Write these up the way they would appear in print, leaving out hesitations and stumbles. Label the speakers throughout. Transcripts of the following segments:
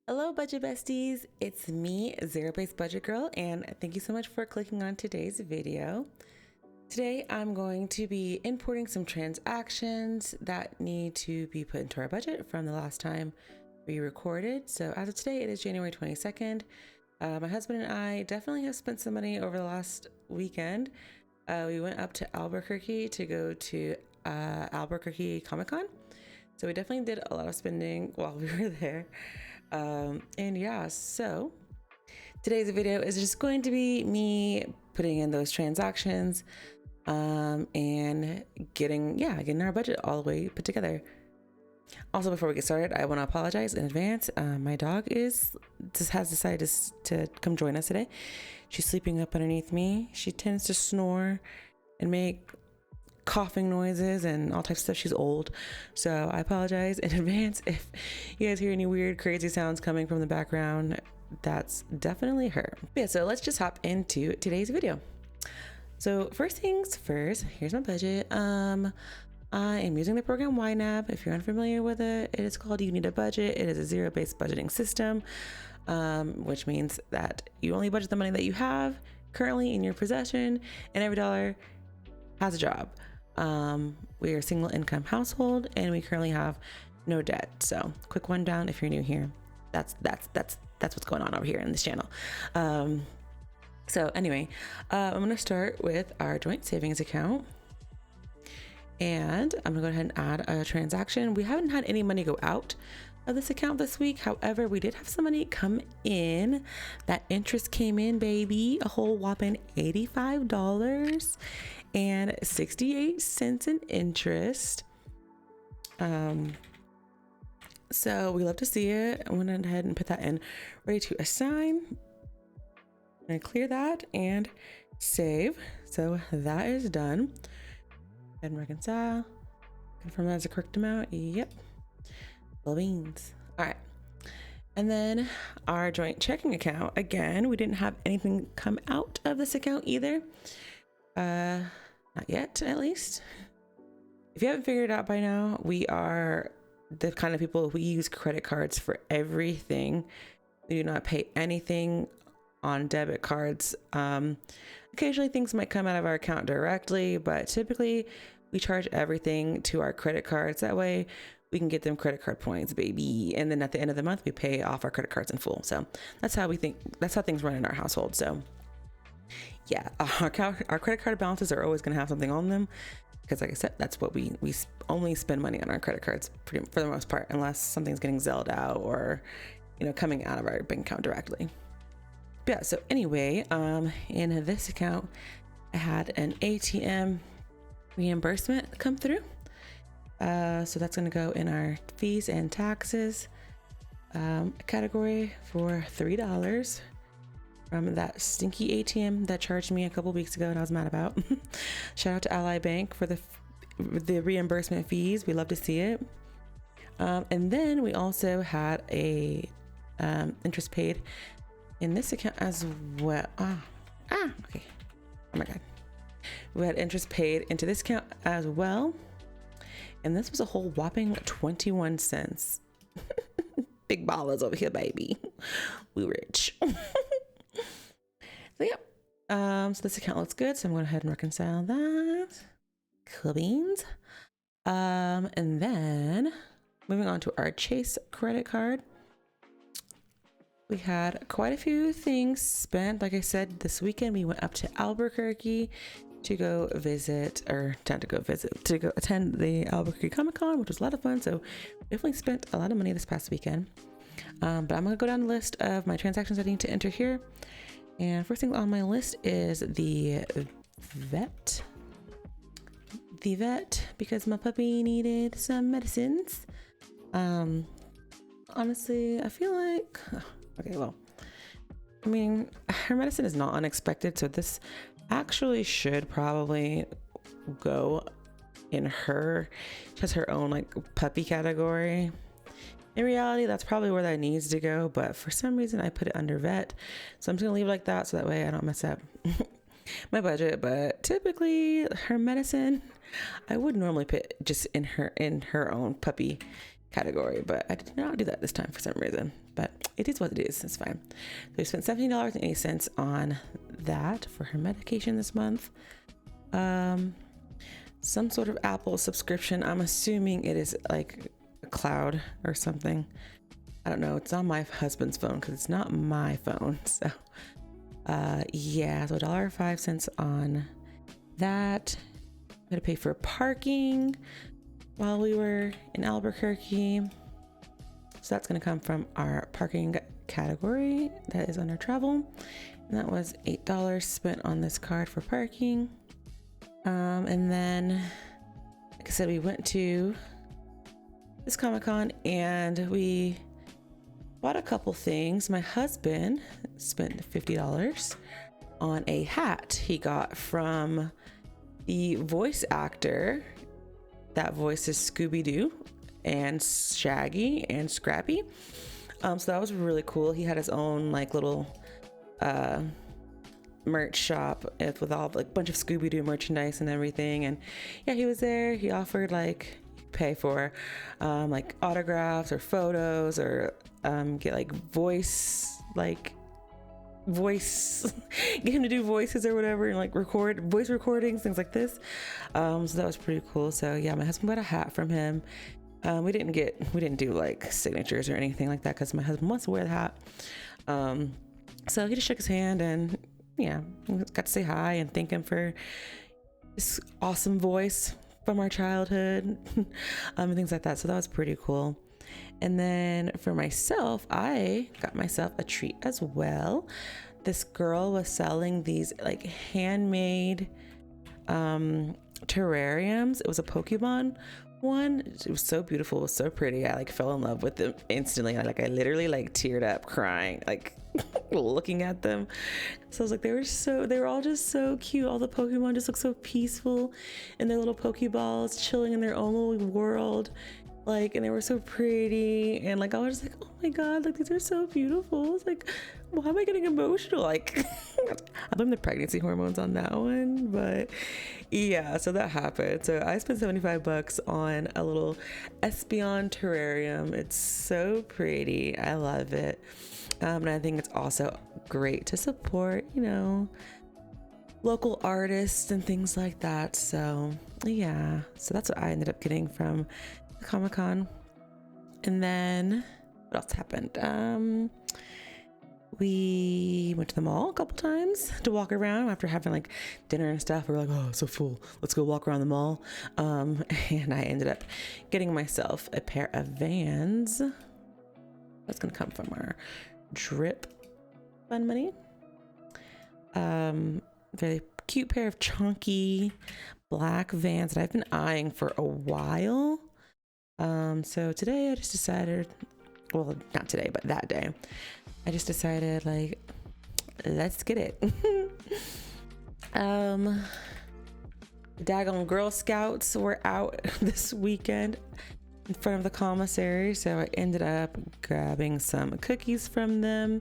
Speaker 1: Hello, budget besties. It's me, Zero Based Budget Girl, and thank you so much for clicking on today's video. Today, I'm going to be importing some transactions that need to be put into our budget from the last time we recorded. So as of today, it is January 22nd. My husband and I definitely have spent some money over the last weekend. We went up to Albuquerque to go to Albuquerque Comic Con. So we definitely did a lot of spending while we were there. And yeah, so today's video is just going to be me putting in those transactions and getting our budget all the way put together. Also, before we get started, I want to apologize in advance. My dog has decided to come join us today. She's sleeping up underneath me. She tends to snore and make coughing noises and all types of stuff. She's old, so I apologize in advance if you guys hear any weird crazy sounds coming from the background. That's definitely her. But yeah, so let's just hop into today's video. So first things first, here's my budget. I am using the program YNAB. If you're unfamiliar with it, it is called You Need a Budget. It is a zero-based budgeting system, which means that you only budget the money that you have currently in your possession, and every dollar has a job. We are a single income household and we currently have no debt. So quick rundown if you're new here. That's what's going on over here in this channel. So anyway, I'm gonna start with our joint savings account. And I'm gonna go ahead and add a transaction. We haven't had any money go out of this account this week. However, we did have some money come in. That interest came in, baby, a whole whopping $85.68 in interest. So we love to see it. I went ahead and put that in, ready to assign. I'm gonna clear that and save. So that is done. And reconcile, confirm that's the correct amount. Yep, little beans. All right, and then our joint checking account, again, we didn't have anything come out of this account either, not yet, at least. If you haven't figured it out by now, we are the kind of people who use credit cards for everything. We do not pay anything on debit cards. Occasionally things might come out of our account directly, but typically we charge everything to our credit cards. That way we can get them credit card points, baby. And then at the end of the month, we pay off our credit cards in full. So that's how things run in our household. So yeah, our credit card balances are always going to have something on them because, like I said, that's what we only spend money on our credit cards for the most part, unless something's getting Zelled out or, coming out of our bank account directly. Yeah, so anyway, in this account, I had an ATM reimbursement come through. So that's gonna go in our fees and taxes category for $3 from that stinky ATM that charged me a couple weeks ago and I was mad about. Shout out to Ally Bank for the reimbursement fees. We love to see it. And then we also had a interest paid in this account as well. Okay. Oh my God. We had interest paid into this account as well. And this was a whole whopping 21 cents. Big ballers over here, baby. We rich. So yeah. So this account looks good. So I'm going to go ahead and reconcile that. Cool beans. And then moving on to our Chase credit card. We had quite a few things spent. Like I said, this weekend we went up to Albuquerque to go attend the Albuquerque Comic Con, which was a lot of fun. So definitely spent a lot of money this past weekend. But I'm gonna go down the list of my transactions I need to enter here. And first thing on my list is the vet. Because my puppy needed some medicines. Honestly, I feel like, okay, well, I mean, her medicine is not unexpected, so this actually should probably go in she has her own like puppy category. In reality, that's probably where that needs to go, but for some reason I put it under vet, so I'm just gonna leave it like that so that way I don't mess up my budget. But typically her medicine I would normally put just in her own puppy category, but I did not do that this time for some reason, but it is what it is. It's fine. So we spent $17.80 on that for her medication this month. Some sort of Apple subscription. I'm assuming it is like a cloud or something. I don't know. It's on my husband's phone because it's not my phone. So yeah, so $1.05 on that. I had to pay for parking while we were in Albuquerque. So that's going to come from our parking category that is under travel. And that was $8 spent on this card for parking. And then, like I said, we went to this Comic-Con and we bought a couple things. My husband spent $50 on a hat he got from the voice actor that voices Scooby-Doo and Shaggy and Scrappy. So that was really cool. He had his own like little merch shop with all like bunch of Scooby-Doo merchandise and everything. And yeah, he was there. He offered like pay for like autographs or photos or get like get him to do voices or whatever and like record voice recordings, things like this. So that was pretty cool. So yeah, my husband got a hat from him. We didn't do like signatures or anything like that because my husband wants to wear the hat. So he just shook his hand and yeah, got to say hi and thank him for this awesome voice from our childhood and things like that. So that was pretty cool. And then for myself, I got myself a treat as well. This girl was selling these like handmade terrariums. It was a Pokemon one. It was so beautiful. It was so pretty. I like fell in love with them instantly. I literally like teared up crying, like looking at them. So I was like, they were all just so cute. All the Pokemon just look so peaceful in their little Pokeballs, chilling in their own little world. Like, and they were so pretty, and like I was just like, oh my god, like these are so beautiful. It's like, why am I getting emotional? Like I blame the pregnancy hormones on that one, but yeah, so that happened. So I spent $75 on a little Espeon terrarium. It's so pretty. I love it. And I think it's also great to support, you know, local artists and things like that. So yeah, so that's what I ended up getting from Comic-Con. And then what else happened? We went to the mall a couple times to walk around after having like dinner and stuff. We were like, oh, so full, let's go walk around the mall. And I ended up getting myself a pair of Vans. That's gonna come from our drip fund money. Very cute pair of chunky black Vans that I've been eyeing for a while. So today I just decided, well, not today, but that day, I just decided like, let's get it. The daggone Girl Scouts were out this weekend in front of the commissary. So I ended up grabbing some cookies from them.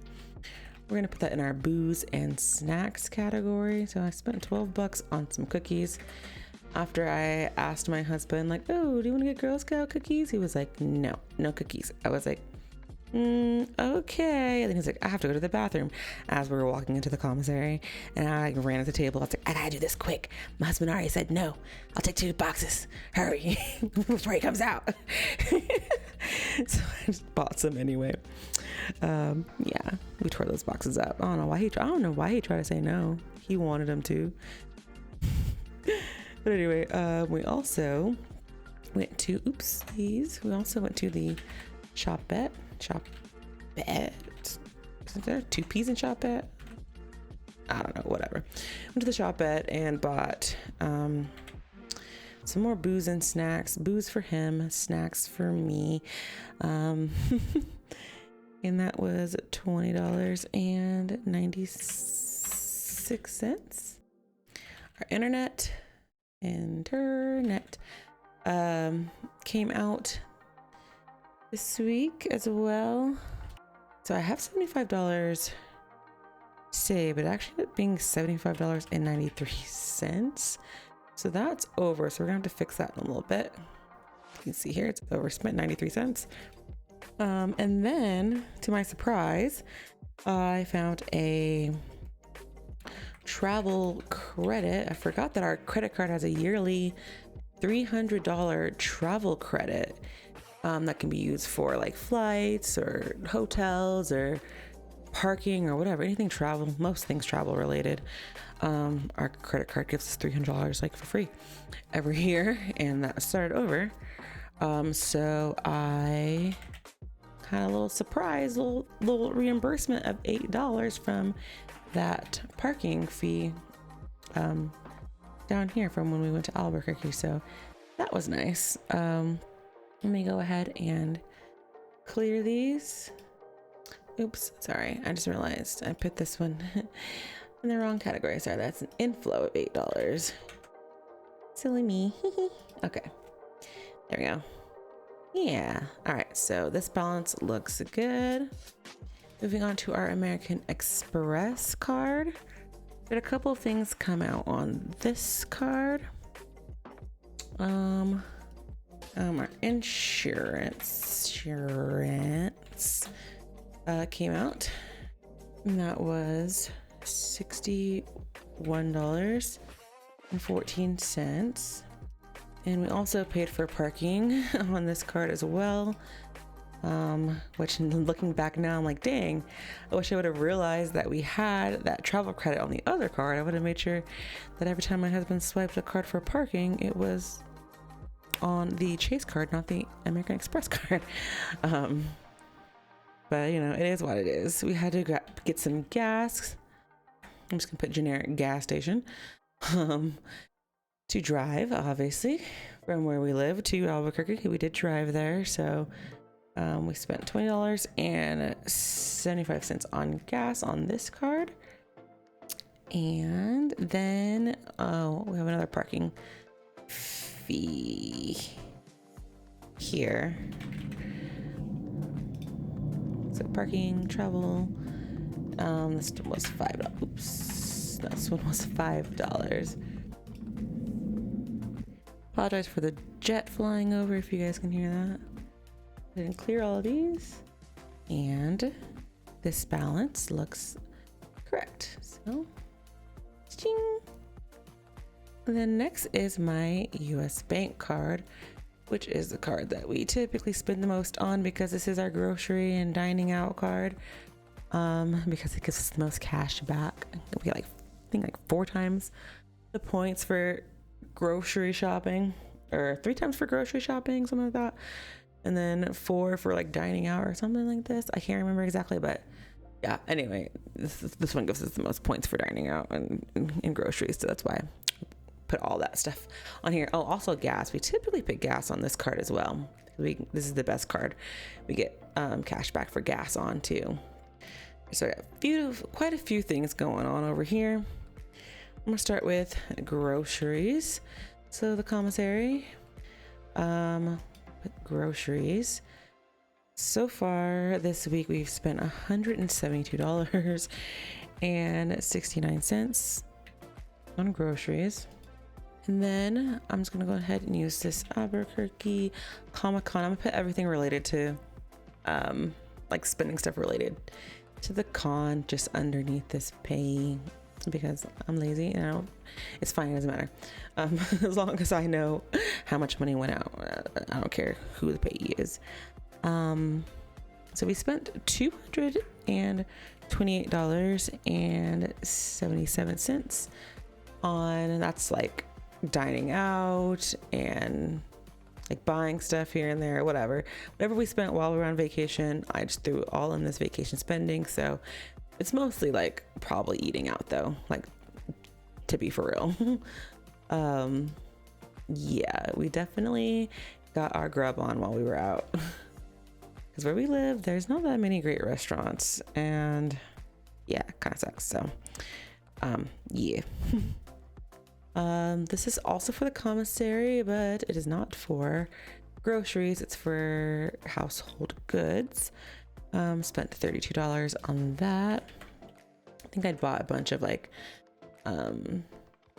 Speaker 1: We're gonna put that in our booze and snacks category. So I spent $12 on some cookies. After I asked my husband, like, oh, do you want to get Girl Scout cookies? He was like, no cookies. I was like, okay. And then he's like, I have to go to the bathroom as we were walking into the commissary. And I ran at the table. I was like, I gotta do this quick. My husband already said, no, I'll take 2 boxes. Hurry before he comes out. So I just bought some anyway. Yeah, we tore those boxes up. I don't know why he tried to say no. He wanted them to. But anyway, we also went to the Shopette. Isn't there 2 P's in Shopette? I don't know, whatever. Went to the Shopette and bought some more booze and snacks. Booze for him, snacks for me. And that was $20.96. Our internet came out this week as well. So I have $75 saved, but it actually ended up being $75.93. So that's over. So we're gonna have to fix that in a little bit. can see here, it's overspent 93 cents. And then to my surprise, I found a travel credit. I forgot that our credit card has a yearly $300 travel credit that can be used for like flights or hotels or parking or whatever, anything travel, most things travel related. Our credit card gives us $300 like for free every year, and that started over. So I had a little surprise, little reimbursement of $8 from that parking fee down here from when we went to Albuquerque. So that was nice. Let me go ahead and clear these. Oops, sorry. I just realized I put this one in the wrong category. Sorry, that's an inflow of $8. Silly me. Okay, there we go. Yeah. All right, so this balance looks good. Moving on to our American Express card. Did a couple of things come out on this card. Our insurance came out, and that was $61.14. And we also paid for parking on this card as well. Which, looking back now, I'm like, dang, I wish I would have realized that we had that travel credit on the other card. I would have made sure that every time my husband swiped a card for parking, it was on the Chase card, not the American Express card. But you know, it is what it is. We had to get some gas. I'm just gonna put generic gas station to drive, obviously, from where we live to Albuquerque. We did drive there, so we spent $20.75 on gas on this card. And then we have another parking fee here. So parking, travel, this was $5. Oops, this one was $5. Apologize for the jet flying over if you guys can hear that. I didn't clear all of these, and this balance looks correct. So, ching. Then next is my US Bank card, which is the card that we typically spend the most on because this is our grocery and dining out card. Because it gives us the most cash back. We get like, I think like 4 times the points for grocery shopping, or 3 times for grocery shopping, something like that. And then 4 for like dining out or something like this. I can't remember exactly, but yeah, anyway, this one gives us the most points for dining out and groceries. So that's why I put all that stuff on here. Oh, also gas. We typically put gas on this card as well. This is the best card. We get cash back for gas on too. So I got quite a few things going on over here. I'm gonna start with groceries. So the commissary, groceries. So far this week we've spent $172.69 on groceries. And then I'm just gonna go ahead and use this Albuquerque Comic-Con. I'm gonna put everything related to like spending stuff related to the con just underneath this pay, because I'm lazy and it's fine, it doesn't matter. As long as I know how much money went out, I don't care who the payee is. So we spent $228.77 on, that's like dining out and like buying stuff here and there, whatever we spent while we were on vacation. I just threw it all in this vacation spending. So it's mostly like probably eating out though, like, to be for real. Yeah, we definitely got our grub on while we were out, because where we live there's not that many great restaurants, and yeah, it kind of sucks. So yeah. This is also for the commissary, but it is not for groceries. It's for household goods. Spent $32 on that. I think I'd bought a bunch of like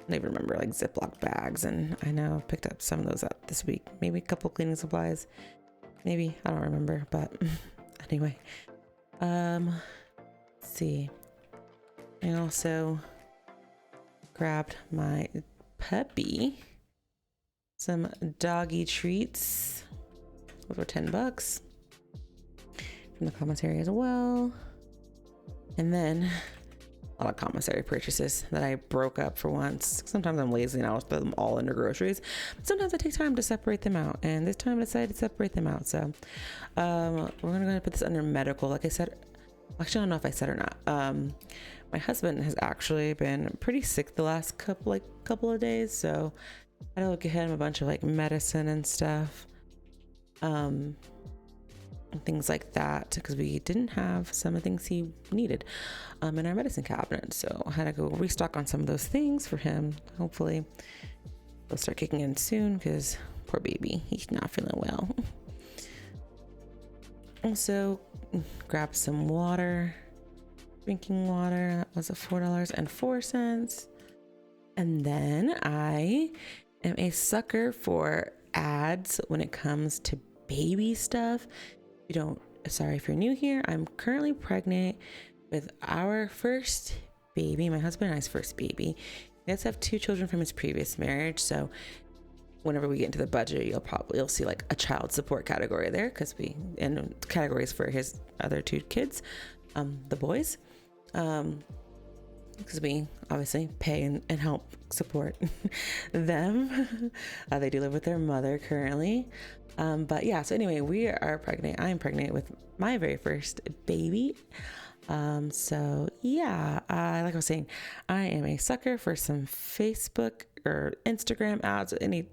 Speaker 1: don't even remember, like Ziploc bags. And I know I've picked up some of those up this week. Maybe a couple cleaning supplies. Maybe, I don't remember, but anyway. Let's see. I also grabbed my puppy some doggy treats. Those were $10 from the commissary as well. And then a lot of commissary purchases that I broke up for once. Sometimes I'm lazy and I'll just put them all under groceries. But sometimes I take time to separate them out. And this time I decided to separate them out. So we're going to go ahead and put this under medical. Like I said, actually, I don't know if I said or not. My husband has actually been pretty sick the last couple of days. So I had to get him a bunch of like medicine and stuff. And things like that, because we didn't have some of the things he needed in our medicine cabinet. So I had to go restock on some of those things for him. Hopefully they'll start kicking in soon, because poor baby, he's not feeling well. Also grab some water, drinking water. That was $4.04. And then I am a sucker for ads when it comes to baby stuff. If you're new here, I'm currently pregnant with our first baby, my husband and I's first baby. He does have 2 children from his previous marriage. So whenever we get into the budget, you'll see like a child support category there, and categories for his other 2 kids, the boys, because we obviously pay and help support them. They do live with their mother currently. But yeah, so anyway, we are pregnant. I am pregnant with my very first baby. So yeah, like I was saying, I am a sucker for some Facebook or Instagram ads, any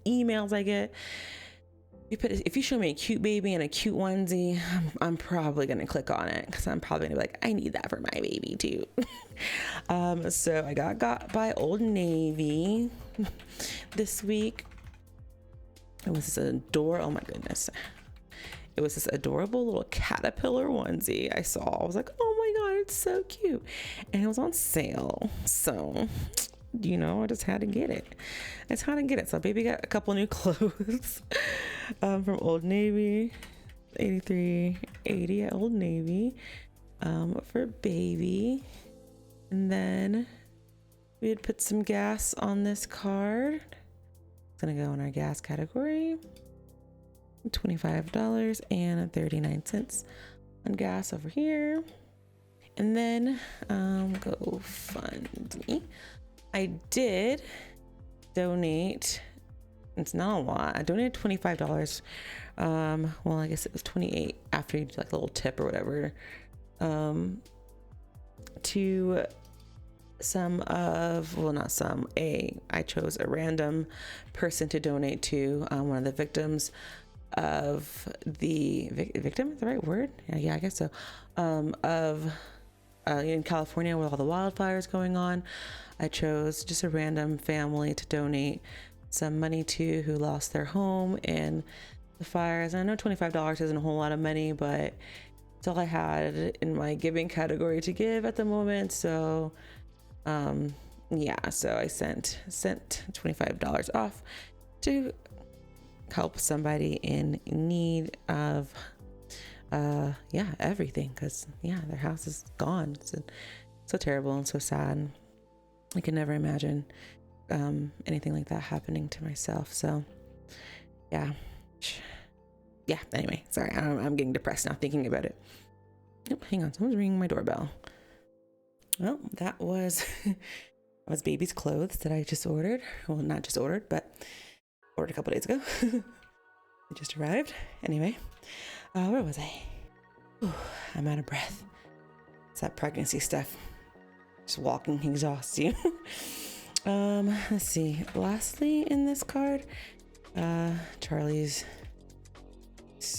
Speaker 1: emails I get. If you show me a cute baby and a cute onesie, I'm probably going to click on it, because I'm probably going to be like, I need that for my baby too. So I got by Old Navy this week. It was oh my goodness. It was this adorable little caterpillar onesie I saw. I was like, oh my God, it's so cute. And it was on sale. So, I just had to get it. So baby got a couple new clothes from Old Navy, $83.80 at Old Navy for baby. And then we had put some gas on this card. Gonna go in our gas category. $25.39 on gas over here. And then go fund me. I did donate, it's not a lot, I donated $25. Well, I guess it was 28 after you do like a little tip or whatever, to I chose a random person to donate to, one of the victims of the victim, is the right word? Yeah, I guess so. In California with all the wildfires going on, I chose just a random family to donate some money to, who lost their home in the fires. I know $25 isn't a whole lot of money, but it's all I had in my giving category to give at the moment. So so I sent $25 off to help somebody in need of everything, because their house is gone. It's so terrible and so sad. I can never imagine anything like that happening to myself. So anyway, sorry, I'm getting depressed now thinking about it. Oh, hang on, someone's ringing my doorbell. Well, that was baby's clothes that I just ordered. Well, not just ordered, but ordered a couple days ago. It just arrived. Anyway, where was I? Ooh, I'm out of breath. It's that pregnancy stuff. Just walking exhausts you. Let's see. Lastly, in this card, Charlie's.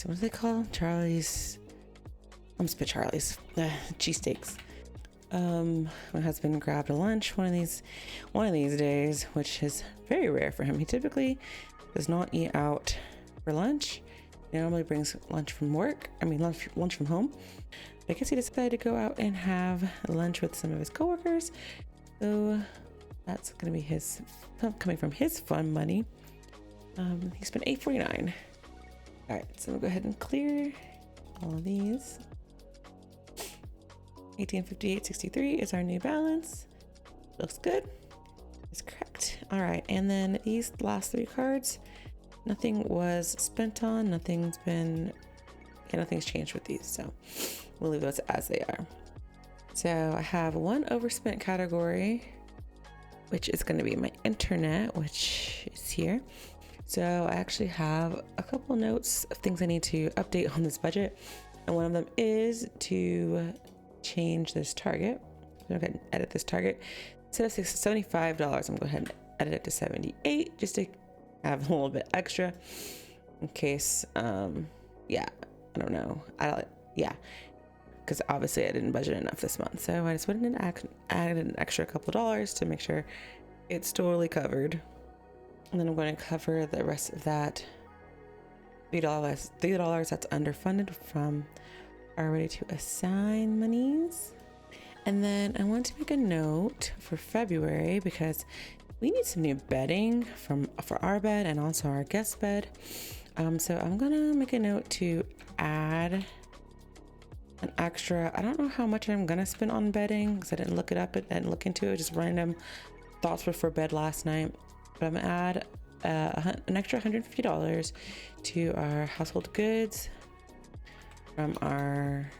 Speaker 1: What do they call Charlie's? I'm just put Charlie's cheesesteaks. My husband grabbed a lunch one of these days, which is very rare for him. He typically does not eat out for lunch. He normally brings lunch from lunch from home. But I guess he decided to go out and have lunch with some of his coworkers. So That's gonna be his coming from his fun money. He spent $8.49. All right, so we'll go ahead and clear all of these. 1858.63 is our new balance. Looks good. It's correct. All right, and then these last 3 cards, nothing was spent on. Nothing's changed with these, so we'll leave those as they are. So I have one overspent category, which is going to be my internet, which is here. So I actually have a couple notes of things I need to update on this budget, and one of them is to change this target. So I'm going to go ahead and edit this target. Instead of $75, I'm going to go ahead and edit it to 78, just to have a little bit extra in case, yeah, I don't know. Yeah, because obviously I didn't budget enough this month. So I just went in and added an extra couple dollars to make sure it's totally covered. And then I'm going to cover the rest of that $3 that's underfunded from our ready to assign monies. And then I want to make a note for February because we need some new bedding for our bed and also our guest bed. So I'm gonna make a note to add an extra, I don't know how much I'm gonna spend on bedding because I didn't look it up and look into it, just random thoughts for bed last night. But I'm gonna add an extra $150 to our household goods from our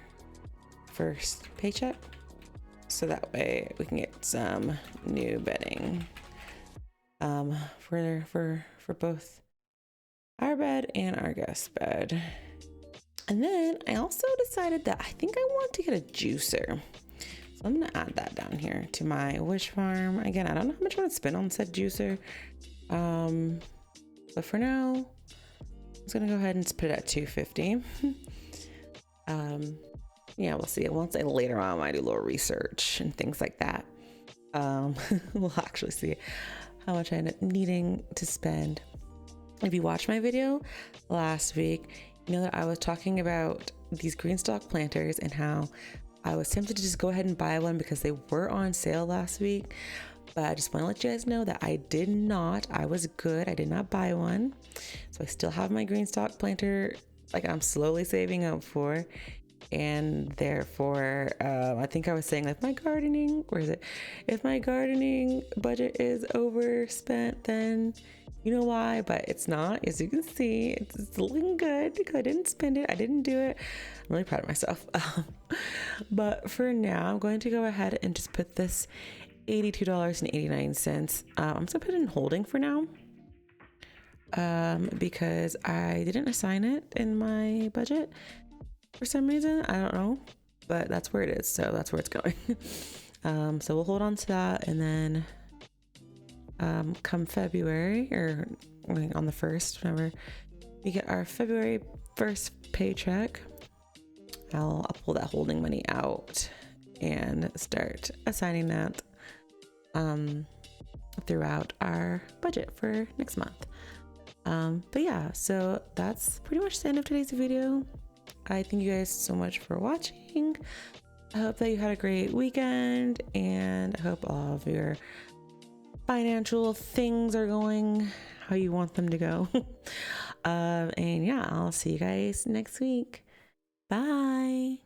Speaker 1: first paycheck. So that way we can get some new bedding for both our bed and our guest bed. And then I also decided that I think I want to get a juicer. So I'm gonna add that down here to my wish farm. Again, I don't know how much I want to spend on said juicer. But for now, I'm just gonna go ahead and put it at $250. Yeah, we'll see. Once later on I do a little research and things like that, we'll actually see how much I end up needing to spend. If you watched my video last week, you know that I was talking about these green stalk planters and how I was tempted to just go ahead and buy one because they were on sale last week. But I just want to let you guys know that I did not. I was good. I did not buy one. So I still have my green stalk planter, like I'm slowly saving up for. And therefore, I think I was saying like my gardening, where is it? If my gardening budget is overspent, then you know why, but it's not. As you can see, it's looking good because I didn't spend it. I didn't do it. I'm really proud of myself. But for now, I'm going to go ahead and just put this $82.89. I'm just gonna put it in holding for now. Because I didn't assign it in my budget. For some reason, I don't know, but that's where it is, so that's where it's going. So we'll hold on to that, and then come February, or on the 1st, whenever we get our February 1st paycheck, I'll pull that holding money out and start assigning that throughout our budget for next month. But yeah, so that's pretty much the end of today's video. I thank you guys so much for watching. I hope that you had a great weekend, and I hope all of your financial things are going how you want them to go. And yeah, I'll see you guys next week. Bye.